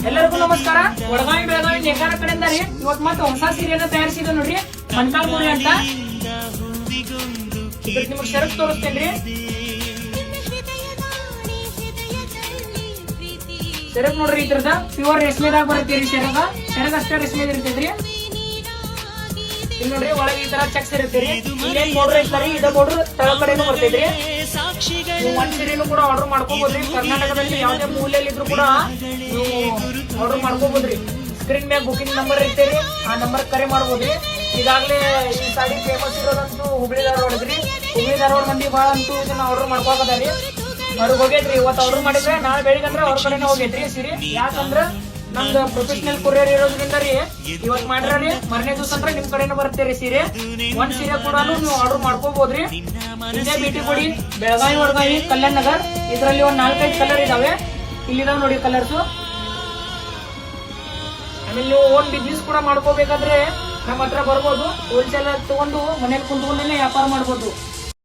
ಎಲ್ಲರಿಗೂ ನಮಸ್ಕಾರ. ವಡಗಾವಿ ಬೆಳಗಾವಿ ನೇಕಾರ ಕಡೆಯಿಂದ ರೀ ಇವತ್ ಮತ್ತೆ ಹೊಸ ಸೀರೆನ ತಯಾರಿಸಿದ ನೋಡ್ರಿ, ಮಣ್ಕಾಲ್ ಗುಡಿ ಅಂತ. ಇದಕ್ಕೆ ನಿಮ್ಗೆ ಶರತ್ ತೋರಿಸ್ತೇನ್ರಿ. ಸೆರಗ್ ನೋಡ್ರಿ, ಇದ್ರದ ಪ್ಯೂರ್ ರೇಷ್ಮೆದಾಗ ಬರುತ್ತೀರಿ. ಸೆರಗ್ ಅಷ್ಟೇ ರೇಷ್ಮೆ ಇರ್ತೈತ್ರಿ. ಇಲ್ಲಿ ನೋಡ್ರಿ, ಒಳಗೆ ಈ ತರ ಚೆಕ್ಸ್ ಇರುತ್ತೀರಿ. ಇಲ್ಲೇನ್ ಬೋರ್ಡರ್ ಐತ್ರಿ, ಇದ ಬೋರ್ಡರ್ ತಳ ಕಡೆನೂ ಬರ್ತೈತ್ರಿ. ನೀವು ಒಂದ್ ಸೀರೆನೂ ಕೂಡ ಆರ್ಡರ್ ಮಾಡ್ಕೋಬಹುದ್ರಿ. ಕರ್ನಾಟಕದಲ್ಲಿ ಯಾವುದೇ ಮೂಲೆಯಲ್ಲಿ ಇದ್ರು ಕೂಡ ನೀವು ಆರ್ಡರ್ ಮಾಡ್ಕೋಬಹುದ್ರಿ. ಸ್ಕ್ರೀನ್ ಮ್ಯಾಗ ಬುಕಿಂಗ್ ನಂಬರ್ ಇರ್ತೇರಿ, ಆ ನಂಬರ್ ಕರೆ ಮಾಡ್ಬೋದ್ರಿ. ಈಗಾಗಲೇ ಈ ಸಾಡಿ ಫೇಮಸ್ ಇರೋದಂತೂ ಹುಬ್ಳಿ ಧಾರವಾಡ ರೀ. ಹುಬ್ಳಿ ಧಾರವಾಡ ಮಂದಿ ಬಹಳ ಅಂತೂ ಇದನ್ನ ಆರ್ಡರ್ ಮಾಡ್ಕೋಕದಾರಿ. ಅವ್ರಿಗೆ ಹೋಗೈತ್ರಿ, ಇವತ್ತು ಆರ್ಡರ್ ಮಾಡಿದ್ರೆ ನಾಳೆ ಬೆಳಿಗ್ಗೆ ಅಂದ್ರೆ ಅವ್ರ ಕಡೆನೇ ಹೋಗೈತ್ರಿ ಸೀರೆ. ಯಾಕಂದ್ರ ನಮ್ದು ಪ್ರೊಫೆಷನಲ್ ಕೊರಿಯರ್ ಇರೋದ್ರಿಂದ ರೀ ಇವತ್ ಮಾಡ್ರಿ, ಮರನೇ ದಿವಸ ಅಂದ್ರೆ ನಿಮ್ ಕಡೆನೇ ಬರ್ತೇರಿ ಸೀರೆ. ಒಂದ್ ಸೀರೆ ಕೂಡ ನೀವು ಆರ್ಡರ್ ಮಾಡ್ಕೋಬಹುದ್ರಿ. ಇದೇ ಭೇಟಿ ಕೊಡಿ, ಬೆಳಗಾವಿ ವಡಗಾವಿ ಕಲ್ಯಾಣ ನಗರ್. ಇದ್ರಲ್ಲಿ ಒಂದ್ 4-5 ಕಲರ್ ಇದಾವೆ. ಇಲ್ಲಿದಾವ್ ನೋಡಿ ಕಲರ್ಸ್. ಆಮೇಲೆ ನೀವು ಓನ್ ಬಿಸ್ನೆಸ್ ಕೂಡ ಮಾಡ್ಕೋಬೇಕಾದ್ರೆ ನಮ್ಮ ಹತ್ರ ಬರ್ಬೋದು. ಹೋಲ್ಸೇಲ್ ತಗೊಂಡು ಮನೇಲಿ ಕುಂತ್ಕೊಂಡೇನೆ ವ್ಯಾಪಾರ ಮಾಡ್ಬೋದು.